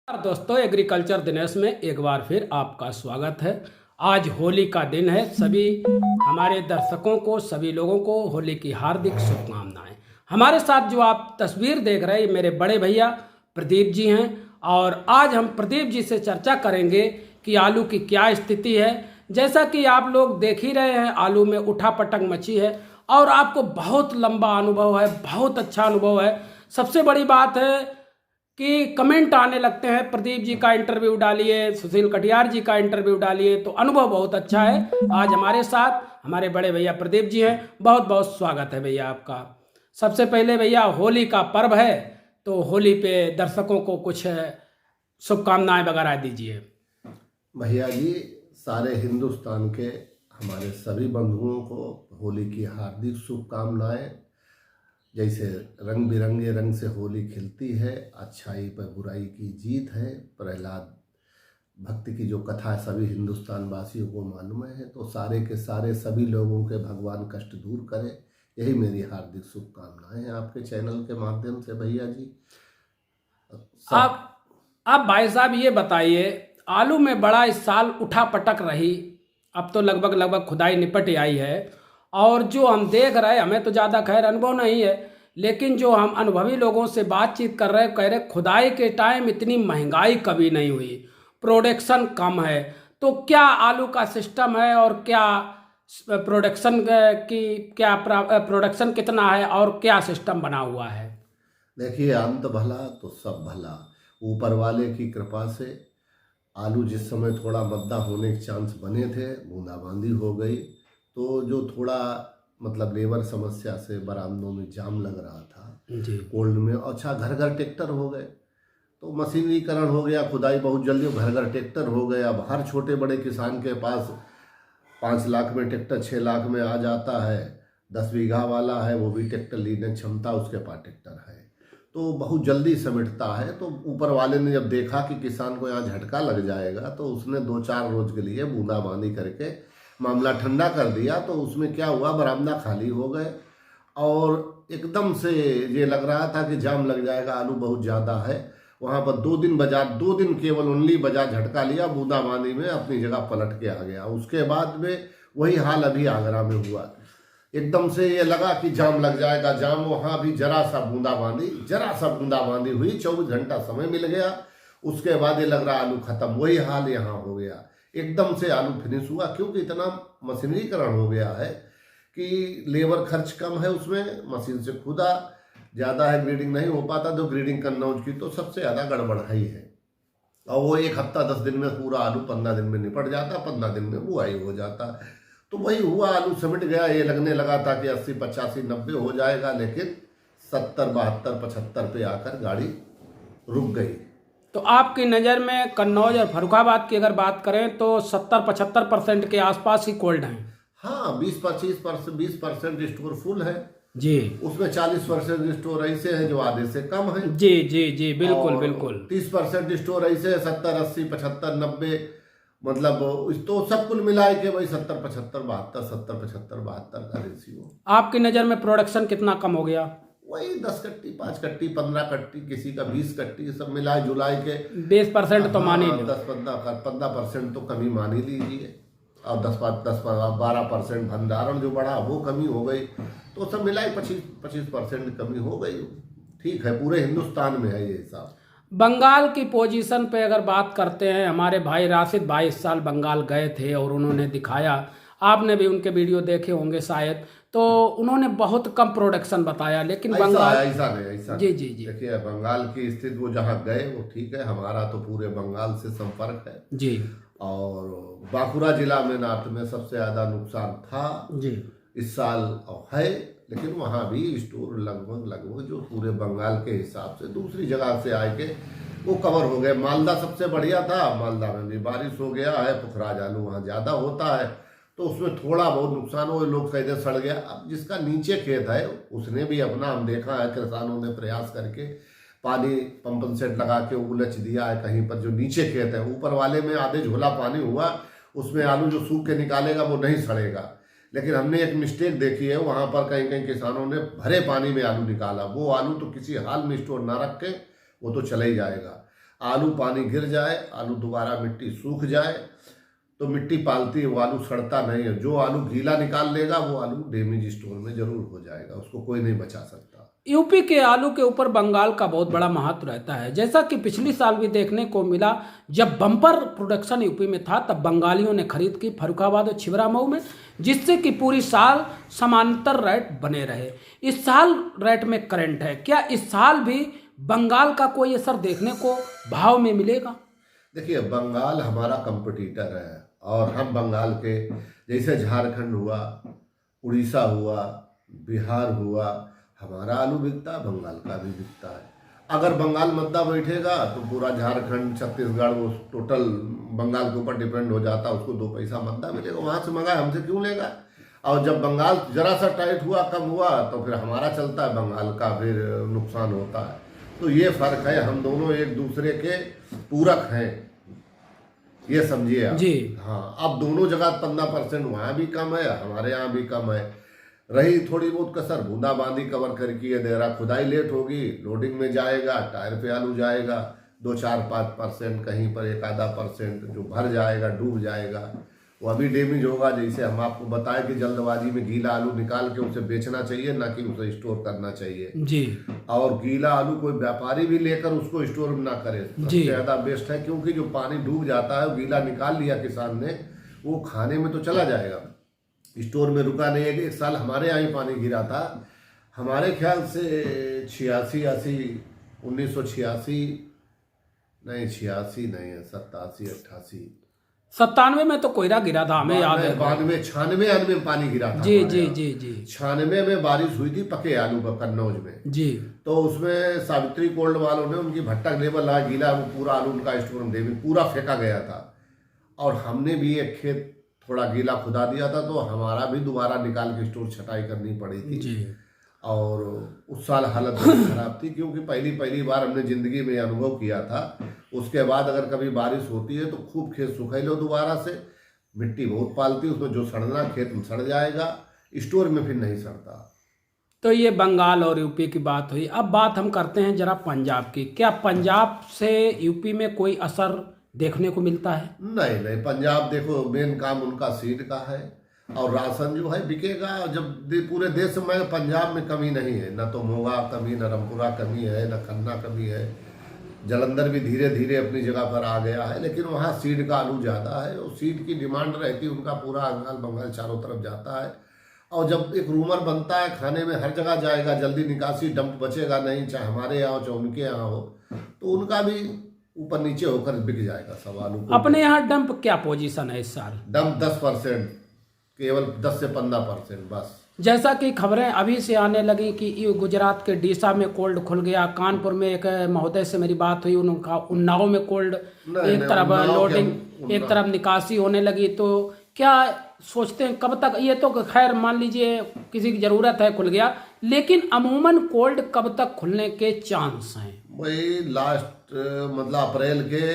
दोस्तों, एग्रीकल्चर दिनेश में एक बार फिर आपका स्वागत है। आज होली का दिन है। सभी हमारे दर्शकों को, सभी लोगों को होली की हार्दिक शुभकामनाएं। हमारे साथ जो आप तस्वीर देख रहे हैं, मेरे बड़े भैया प्रदीप जी हैं और आज हम प्रदीप जी से चर्चा करेंगे कि आलू की क्या स्थिति है। जैसा कि आप लोग देख ही रहे हैं, आलू में उठापटक मची है और आपको बहुत लंबा अनुभव है, बहुत अच्छा अनुभव है। सबसे बड़ी बात है कि कमेंट आने लगते हैं, प्रदीप जी का इंटरव्यू डालिए, सुशील कटियार जी का इंटरव्यू डालिए, तो अनुभव बहुत अच्छा है। आज हमारे साथ हमारे बड़े भैया प्रदीप जी हैं। बहुत बहुत स्वागत है भैया आपका। सबसे पहले भैया, होली का पर्व है तो होली पे दर्शकों को कुछ शुभकामनाएं वगैरह दीजिए। भैया जी, सारे हिंदुस्तान के हमारे सभी बंधुओं को होली की हार्दिक शुभकामनाएं। जैसे रंग बिरंगे रंग से होली खिलती है, अच्छाई पर बुराई की जीत है। प्रहलाद भक्ति की जो कथा है सभी हिंदुस्तान वासियों को मालूम है, तो सारे के सारे सभी लोगों के भगवान कष्ट दूर करे, यही मेरी हार्दिक शुभकामनाएं हैं आपके चैनल के माध्यम से भैया जी। आप भाई साहब ये बताइए, आलू में बड़ा इस साल उठा पटक रही, अब तो लगभग खुदाई निपट आई है और जो हम देख रहे हैं, हमें तो ज़्यादा खैर अनुभव नहीं है, लेकिन जो हम अनुभवी लोगों से बातचीत कर रहे हैं, कह रहे खुदाई के टाइम इतनी महंगाई कभी नहीं हुई, प्रोडक्शन कम है। तो क्या आलू का सिस्टम है और क्या प्रोडक्शन कितना है और क्या सिस्टम बना हुआ है? देखिए, अंत भला तो सब भला, ऊपर वाले की कृपा से आलू जिस समय थोड़ा मद्दा होने के चांस बने थे, बूंदाबांदी हो गई, तो जो थोड़ा मतलब लेबर समस्या से बरामदों में जाम लग रहा था जी, कोल्ड में, अच्छा घर घर ट्रैक्टर हो गए, तो मशीनीकरण हो गया, खुदाई बहुत जल्दी, घर घर ट्रैक्टर हो गए। अब हर छोटे बड़े किसान के पास 5 लाख में ट्रैक्टर 6 लाख में आ जाता है। 10 बीघा वाला है, वो भी ट्रैक्टर लेने क्षमता उसके पास ट्रैक्टर है, तो बहुत जल्दी समेटता है। तो ऊपर वाले ने जब देखा कि किसान को यहाँ झटका लग जाएगा, तो उसने 2-4 रोज के लिए बूंदाबांदी करके मामला ठंडा कर दिया। तो उसमें क्या हुआ, बरामदा खाली हो गए और एकदम से ये लग रहा था कि जाम लग जाएगा, आलू बहुत ज़्यादा है। वहाँ पर 2 दिन केवल ओनली बाजार झटका लिया, बूंदाबांदी में अपनी जगह पलट के आ गया। उसके बाद में वही हाल अभी आगरा में हुआ। एकदम से ये लगा कि जाम लग जाएगा, जाम, वहाँ भी जरा सा बूंदाबांदी हुई, 24 घंटा समय मिल गया। उसके बाद ये लग रहा आलू खत्म, वही हाल यहाँ हो गया। एकदम से आलू फिनिश हुआ, क्योंकि इतना मशीनीकरण हो गया है कि लेबर खर्च कम है, उसमें मशीन से खुदा ज़्यादा है, ग्रेडिंग नहीं हो पाता। तो ग्रेडिंग कन्नौज की तो सबसे ज़्यादा गड़बड़ ही है, और वो 1 हफ्ता 10 दिन में पूरा आलू 15 दिन में निपट जाता, 15 दिन में बुआई हो जाता। तो वही हुआ, आलू सिमट गया। ये लगने लगा था कि 80, 85, 90 हो जाएगा, लेकिन 70, 72, 75 पे आकर गाड़ी रुक गई। तो आपकी नज़र में कन्नौज और फर्रुखाबाद की अगर बात करें तो 70-75% के आसपास ही कोल्ड हैं। हाँ, 20% स्टोर फुल है जी, उसमें 40% स्टोर ऐसे हैं जो आधे से कम है। जी जी जी, बिल्कुल बिल्कुल। 30% स्टोर ऐसे है, 70, 80, 75, 90, मतलब तो सब कुल मिलाए के वही 70, 75, 72, 70, 75, 72 का रेशियो। आपकी नज़र में प्रोडक्शन कितना कम हो गया? वही 10 कट्टी, 5 कट्टी, 15 कट्टी, किसी का 20 कट्टी, सब मिलाए जुलाए के 20% तो मान ही लो। 10-15% तो कमी मान ही लीजिए, और 10-12% भंडारण जो बढ़ा वो कमी हो गई, तो सब मिलाए 25% कमी हो गई। ठीक है, पूरे हिंदुस्तान में है ये हिसाब। बंगाल की पोजीशन पे अगर बात करते हैं, हमारे भाई राशिद भाई इस साल बंगाल गए थे और उन्होंने दिखाया, आपने भी उनके वीडियो देखे होंगे शायद, तो उन्होंने बहुत कम प्रोडक्शन बताया, लेकिन बंगाल ऐसा जी जी जी देखिए, बंगाल की स्थिति वो जहाँ गए वो ठीक है, हमारा तो पूरे बंगाल से संपर्क है जी। और बांकुड़ा जिला में नॉर्थ में सबसे ज़्यादा नुकसान था जी, इस साल है, लेकिन वहाँ भी स्टोर लगभग जो पूरे बंगाल के हिसाब से दूसरी जगह से आए के वो कवर हो गए। मालदा सबसे बढ़िया था, मालदा में भी बारिश हो गया है, पुखराज आलू वहाँ ज़्यादा होता है, तो उसमें थोड़ा बहुत नुकसान हो, लोग कहते सड़ गया। अब जिसका नीचे खेत है उसने भी अपना, हम देखा है किसानों ने प्रयास करके पानी पंप सेट लगा के उलझ दिया है कहीं पर जो नीचे खेत है। ऊपर वाले में आधे झोला पानी हुआ, उसमें आलू जो सूख के निकालेगा वो नहीं सड़ेगा, लेकिन हमने एक मिस्टेक देखी है, वहाँ पर कहीं कहीं किसानों ने भरे पानी में आलू निकाला। वो आलू तो किसी हाल में स्टोर ना रख के वो तो चला ही जाएगा। आलू पानी गिर जाए, आलू दोबारा मिट्टी सूख जाए तो मिट्टी पालती है, वो आलू सड़ता नहीं है। जो आलू गीला निकाल लेगा वो आलू डैमेज स्टोर में जरूर हो जाएगा, उसको कोई नहीं बचा सकता। यूपी के आलू के ऊपर बंगाल का बहुत बड़ा महत्व रहता है, जैसा कि पिछली साल भी देखने को मिला। जब बम्पर प्रोडक्शन यूपी में था तब बंगालियों ने खरीद की फर्रुखाबाद और छिबरामऊ में, जिससे कि पूरी साल समांतर रेट बने रहे। इस साल रेट में करंट है, क्या इस साल भी बंगाल का कोई असर देखने को भाव में मिलेगा? देखिए, बंगाल हमारा कंपटीटर है और हम बंगाल के, जैसे झारखंड हुआ, उड़ीसा हुआ, बिहार हुआ, हमारा आलू बिकता है, बंगाल का भी बिकता है। अगर बंगाल मद्दा बैठेगा तो पूरा झारखंड, छत्तीसगढ़ वो टोटल बंगाल के ऊपर डिपेंड हो जाता, उसको 2 पैसा मद्दा मिलेगा, वहाँ से मंगाए, हमसे क्यों लेगा। और जब बंगाल जरा सा टाइट हुआ, कम हुआ, तो फिर हमारा चलता है, बंगाल का फिर नुकसान होता है। तो ये फर्क है, हम दोनों एक दूसरे के पूरक हैं, ये समझिए आप। जी हाँ, अब दोनों जगह 15% वहाँ भी कम है, हमारे यहाँ भी कम है। रही थोड़ी बहुत कसर, बूंदाबांदी कवर करके ये दे रहा, खुदाई लेट होगी, लोडिंग में जाएगा, टायर पे आलू जाएगा, 2-4-5% कहीं पर 1-आधा% जो भर जाएगा, डूब जाएगा, वो अभी डैमेज होगा। जैसे हम आपको बताएं कि जल्दबाजी में गीला आलू निकाल के उसे बेचना चाहिए, ना कि उसे स्टोर करना चाहिए जी। और गीला आलू कोई व्यापारी भी लेकर उसको स्टोर ना करे, सबसे ज़्यादा बेस्ट है। क्योंकि जो पानी डूब जाता है, गीला निकाल लिया किसान ने, वो खाने में तो चला जाएगा, स्टोर में रुका नहीं है। कि 1 साल हमारे यहाँ ही पानी गिरा था, हमारे ख्याल से 1986 नहीं, 86 नहीं है, 87, 88, 97 में तो कोयरा गिरा था, हमें याद है। 92, 96 में पानी गिरा था। जी जी जी जी। 96 में बारिश हुई थी पके आलू पर कन्नौज में जी। तो उसमें सावित्री गोल्ड वालों ने उनकी भट्टा लेवल ला गीला, वो पूरा आलू उनका स्टोर में पूरा फेंका गया था। और हमने भी एक खेत थोड़ा गीला खुदा दिया था, तो हमारा भी दोबारा निकाल के स्टोर छटाई करनी पड़ी थी जी। और उस साल हालत बहुत खराब थी, क्योंकि पहली बार हमने जिंदगी में अनुभव किया था। उसके बाद अगर कभी बारिश होती है तो खूब खेत सुखाई लो दोबारा से, मिट्टी बहुत पालती, उसमें जो सड़ना खेत में सड़ जाएगा, स्टोर में फिर नहीं सड़ता। तो ये बंगाल और यूपी की बात हुई। अब बात हम करते हैं जरा पंजाब की। क्या पंजाब से यूपी में कोई असर देखने को मिलता है? नहीं, पंजाब देखो, मेन काम उनका सीड का है और राशन जो है बिकेगा। जब पूरे देश में पंजाब में कमी नहीं है, न तो मोगा कमी, न रामपुरा कमी है, न खन्ना कमी है। जलंधर भी धीरे धीरे अपनी जगह पर आ गया है, लेकिन वहाँ सीड का आलू ज़्यादा है और सीड की डिमांड रहती है, उनका पूरा अंगाल बंगाल चारों तरफ जाता है। और जब एक रूमर बनता है, खाने में हर जगह जाएगा, जल्दी निकासी, डंप बचेगा नहीं, चाहे हमारे यहाँ हो चाहे उनके यहाँ हो, तो उनका भी ऊपर नीचे होकर बिक जाएगा सब आलू। अपने यहाँ डंप क्या पोजीशन है इस साल? डंप 10%, केवल 10 से 15% बस। जैसा कि खबरें अभी से आने लगी कि गुजरात के डीसा में कोल्ड खुल गया, कानपुर में एक महोदय से मेरी बात हुई, उनका उन्नाव में कोल्ड, एक तरफ लोडिंग एक तरफ निकासी होने लगी। तो क्या सोचते हैं कब तक ये, तो खैर मान लीजिए किसी की ज़रूरत है खुल गया, लेकिन अमूमन कोल्ड कब तक खुलने के चांस हैं? वही लास्ट मतलब अप्रैल के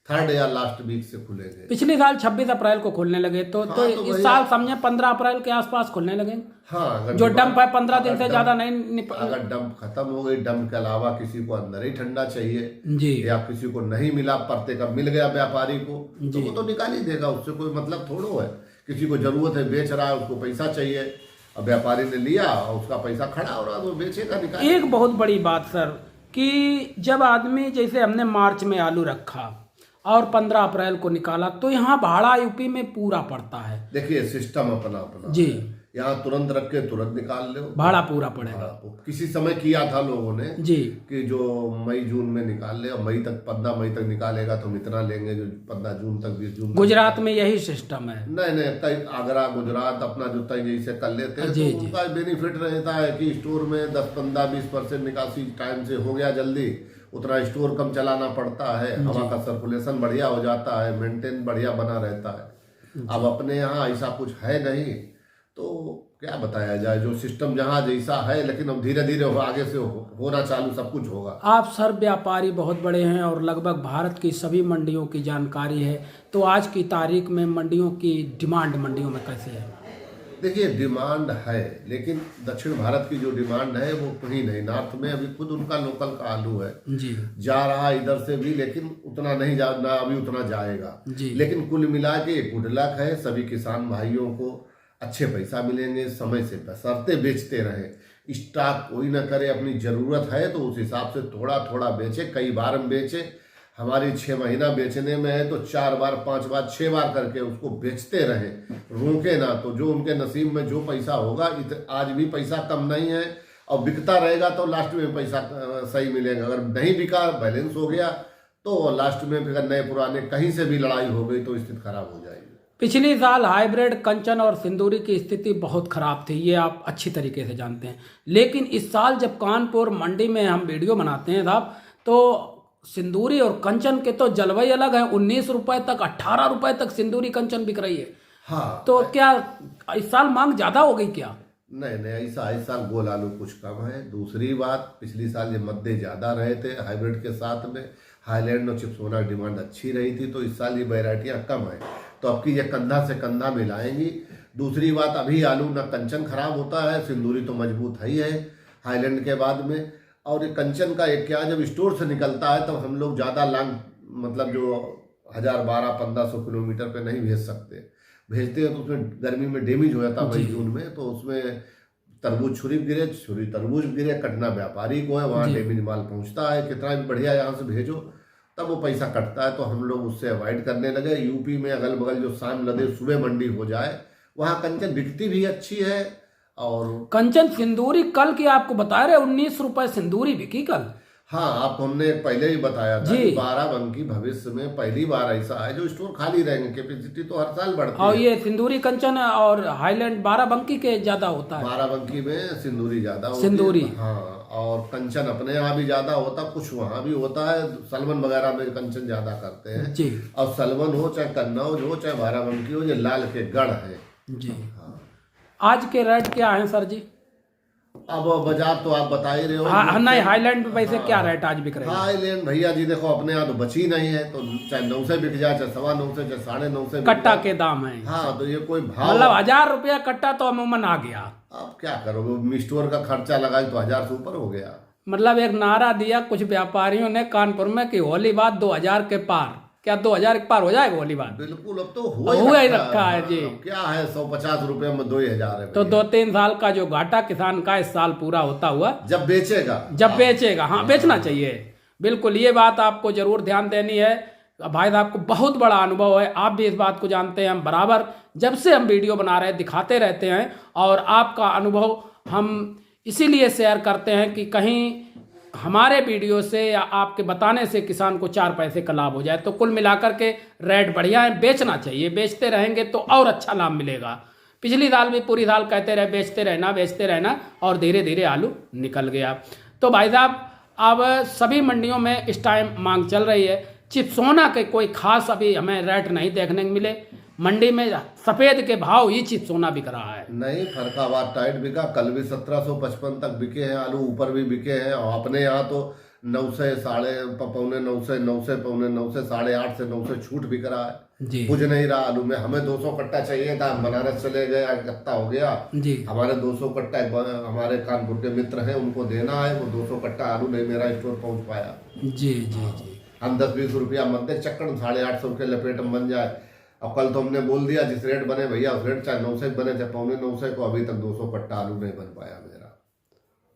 3rd या लास्ट वीक से खुलेंगे। पिछले साल 26 अप्रैल को खुलने लगे, तो इस साल समझे 15 अप्रैल के आसपास खुलने लगे। हाँ, जो डंप है 15 दिन से ज्यादा नहीं अगर डंप खत्म हो गई, डंप के अलावा किसी को अंदर ही ठंडा चाहिए जी, या किसी को नहीं मिला, परते का मिल गया व्यापारी को, तो वो तो निकाल ही देगा, उससे कोई मतलब थोड़ो है। किसी को जरूरत है, बेच रहा है, उसको पैसा चाहिए, अब व्यापारी ने लिया और उसका पैसा खड़ा हो रहा है, तो बेचेगा, निकाल। एक बहुत बड़ी बात सर कि जब आदमी, जैसे हमने मार्च में आलू रखा और 15 अप्रैल को निकाला, तो यहाँ भाड़ा यूपी में पूरा पड़ता है। देखिए, सिस्टम अपना अपना जी, यहाँ तुरंत रख के तुरंत निकाल लो, भाड़ा पूरा पड़ेगा। किसी समय किया था लोगों ने जी कि जो मई जून में निकाल ले, और मई तक 15 मई तक निकालेगा तो हम इतना लेंगे, जो 15 जून तक 20 जून। गुजरात में यही सिस्टम है। नहीं, कई आगरा गुजरात अपना जो तय जैसे कर लेते हैं, तो उनका बेनिफिट रहता है कि स्टोर में 10, 15, 20% निकासी टाइम से हो गया जल्दी, उतना स्टोर कम चलाना पड़ता है, हवा का सर्कुलेशन बढ़िया हो जाता है, मेंटेन बढ़िया बना रहता है। अब अपने यहाँ ऐसा कुछ है नहीं, तो क्या बताया जाए, जो सिस्टम जहाँ जैसा है, लेकिन अब धीरे धीरे आगे से होना चालू सब कुछ होगा। आप सर व्यापारी बहुत बड़े हैं और लगभग भारत की सभी मंडियों की जानकारी है, तो आज की तारीख में मंडियों की डिमांड मंडियों में कैसे है? देखिए डिमांड है, लेकिन दक्षिण भारत की जो डिमांड है वो कहीं नहीं। नॉर्थ में अभी खुद उनका लोकल का आलू है, जी जा रहा इधर से भी, लेकिन उतना नहीं जा ना अभी उतना जाएगा जी। लेकिन कुल मिला के गुड लक है। सभी किसान भाइयों को अच्छे पैसा मिलेंगे, समय से बशर्ते बेचते रहे। स्टॉक कोई ना करे, अपनी ज़रूरत है तो उस हिसाब से थोड़ा थोड़ा बेचे, कई बार हम बेचे। हमारी 6 महीना बेचने में है तो 4 बार 5 बार 6 बार करके उसको बेचते रहे, रोके ना। तो जो उनके नसीब में जो पैसा होगा, आज भी पैसा कम नहीं है और बिकता रहेगा तो लास्ट में पैसा सही मिलेगा। अगर नहीं बिका, बैलेंस हो गया तो लास्ट में फिर नए पुराने कहीं से भी लड़ाई हो गई तो स्थिति खराब हो जाएगी। पिछली साल हाइब्रिड कंचन और सिंदूरी की स्थिति बहुत खराब थी, ये आप अच्छी तरीके से जानते हैं। लेकिन इस साल जब कानपुर मंडी में हम वीडियो बनाते हैं साहब, तो सिंदूरी और कंचन के तो जलवाई अलग है। 19 रुपए तक, 18 रुपए तक सिंदूरी कंचन बिक रही है। हाँ, तो क्या इस साल मांग ज्यादा हो गई क्या? नहीं नहीं, ऐसा इस साल गोल आलू कुछ कम है। दूसरी बात, पिछली साल ये मद्दे ज़्यादा रहे थे हाइब्रिड के साथ में, हाईलैंड और चिप्सोना डिमांड अच्छी रही थी, तो इस साल ये वैरायटियाँ कम है। तो अब की ये कंधा से कंधा मिलाएंगी। दूसरी बात, अभी आलू ना कंचन खराब होता है, सिंदूरी तो मजबूत है ही है हाईलैंड के बाद में। और ये कंचन का एक क्या, जब स्टोर से निकलता है तब हम लोग ज़्यादा लॉन्ग, मतलब जो 1000-1200-1500 किलोमीटर पे नहीं भेज सकते। भेजते हैं तो उसमें गर्मी में डैमेज हो जाता मई जून में, तो उसमें तरबूज छुरी गिरे, छुरी तरबूज गिरे, कटना व्यापारी को है, वहाँ डैमेज माल पहुँचता है। कितना भी बढ़िया यहाँ से भेजो तब वो पैसा कटता है, तो हम लोग उससे अवॉइड करने लगे। यूपी में अगल बगल जो शाम लदे सुबह मंडी हो जाए, वहाँ कंचन बिकती भी अच्छी है। और कंचन सिंदूरी कल की आपको बता रहे 19 रुपए सिंदूरी बिकी कल। हाँ, आपको हमने पहले ही बताया था कि बाराबंकी भविष्य में पहली बार ऐसा है जो स्टोर खाली रहेंगे। कैपेसिटी तो हर साल बढ़ती है। और ये सिंदूरी कंचन और हाईलैंड बाराबंकी के ज्यादा होता है। बाराबंकी में सिंदूरी ज्यादा होती है। सिंदूरी, हाँ, और कंचन अपने यहाँ भी ज्यादा होता, कुछ वहाँ भी होता है। सलवन वगैरह में कंचन ज्यादा करते हैं जी। और सलवन हो चाहे कन्नौज हो चाहे बाराबंकी हो, ये लाल के गढ़ है जी। हाँ। आज के रेट क्या है सर जी? अब बाजार तो आप बता ही रहे हो। नहीं, हाईलैंड में वैसे क्या रेट आज बिक रहे हैं? हाईलैंड भैया जी देखो, अपने यहाँ तो बची नहीं है, तो चाहे 9 से बिक जाए, चाहे 9.25 से, चाहे 9.5 से कट्टा के दाम है। हाँ, तो ये कोई भाव, मतलब 1000 रुपया कट्टा तो अमूमन आ गया। आप क्या करोगे, स्टोर का खर्चा लगाए तो 1000 से ऊपर हो गया। मतलब एक नारा दिया कुछ व्यापारियों ने कानपुर में कि होली बाद 2000 के पार। क्या 2000 के पार हो जाएगा होली बाद? बिल्कुल, अब तो हुआ ही रखा है जी। क्या है, 150 रुपए में 2000 है। तो 2-3 साल का जो घाटा किसान का इस साल पूरा होता हुआ जब बेचेगा। हाँ, बेचना चाहिए। बिल्कुल, ये बात आपको जरूर ध्यान देनी है। भाई साहब को बहुत बड़ा अनुभव है, आप भी इस बात को जानते हैं। हम बराबर जब से हम वीडियो बना रहे हैं दिखाते रहते हैं, और आपका अनुभव हम इसीलिए शेयर करते हैं कि कहीं हमारे वीडियो से या आपके बताने से किसान को 4 पैसे का लाभ हो जाए। तो कुल मिलाकर के रेट बढ़िया है, बेचना चाहिए। बेचते रहेंगे तो और अच्छा लाभ मिलेगा। पिछली साल भी पूरी साल कहते रहे बेचते रहना, और धीरे धीरे आलू निकल गया। तो भाई साहब, अब सभी मंडियों में इस टाइम मांग चल रही है। चिप्सोना के कोई खास अभी हमें रेट नहीं देखने को मिले। मंडी में सफेद के भाव ही चिप्सोना बिक रहा है। नहीं, फरकाबाद टाइट बिका, कल भी 1755 तक बिके हैं आलू, ऊपर भी बिके हैं। और अपने यहाँ तो 9 से पौने 9 से 9 से पौने 9 से 8.5 से 9 से छूट बिक रहा है जी। कुछ नहीं रहा आलू में। हमें 200 कट्टा चाहिए था, बनारस चले गए, इकट्ठा हो गया जी। हमारे 200 कट्टा हमारे कानपुर के मित्र हैं उनको देना है, वो 200 कट्टा आलू नहीं मेरा स्टोर पहुंच पाया। जी जी जी। हम 10-20 रुपया मध्य चक्कर 850 के लपेट में बन जाए। अब कल तो हमने बोल दिया जिस रेट बने भैया उस रेट, चाहे 9 से बने चाहे पौने 9 से को, अभी तक 200 कट्टा आलू नहीं बन पाया मेरा।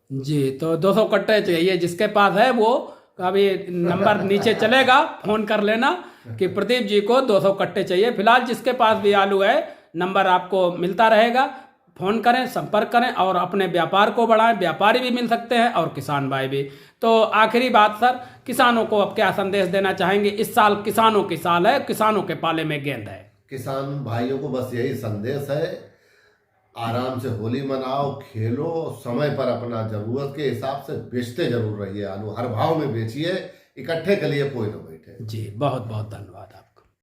जी, तो 200 कट्टे चाहिए। जिसके पास है वो अभी नंबर नीचे चलेगा, फोन कर लेना कि प्रदीप जी को 200 कट्टे चाहिए। फिलहाल जिसके पास भी आलू है, नंबर आपको मिलता रहेगा, फोन करें, संपर्क करें और अपने व्यापार को बढ़ाएं। व्यापारी भी मिल सकते हैं और किसान भाई भी। तो आखिरी बात सर, किसानों को अब क्या संदेश देना चाहेंगे? इस साल किसानों की साल है, किसानों के पाले में गेंद है। किसान भाइयों को बस यही संदेश है, आराम से होली मनाओ, खेलो, समय पर अपना जरूरत के हिसाब से बेचते जरूर रहिए आलू। हर भाव में बेचिए, इकट्ठे के लिए कोई ना बैठे। जी, बहुत बहुत धन्यवाद आप।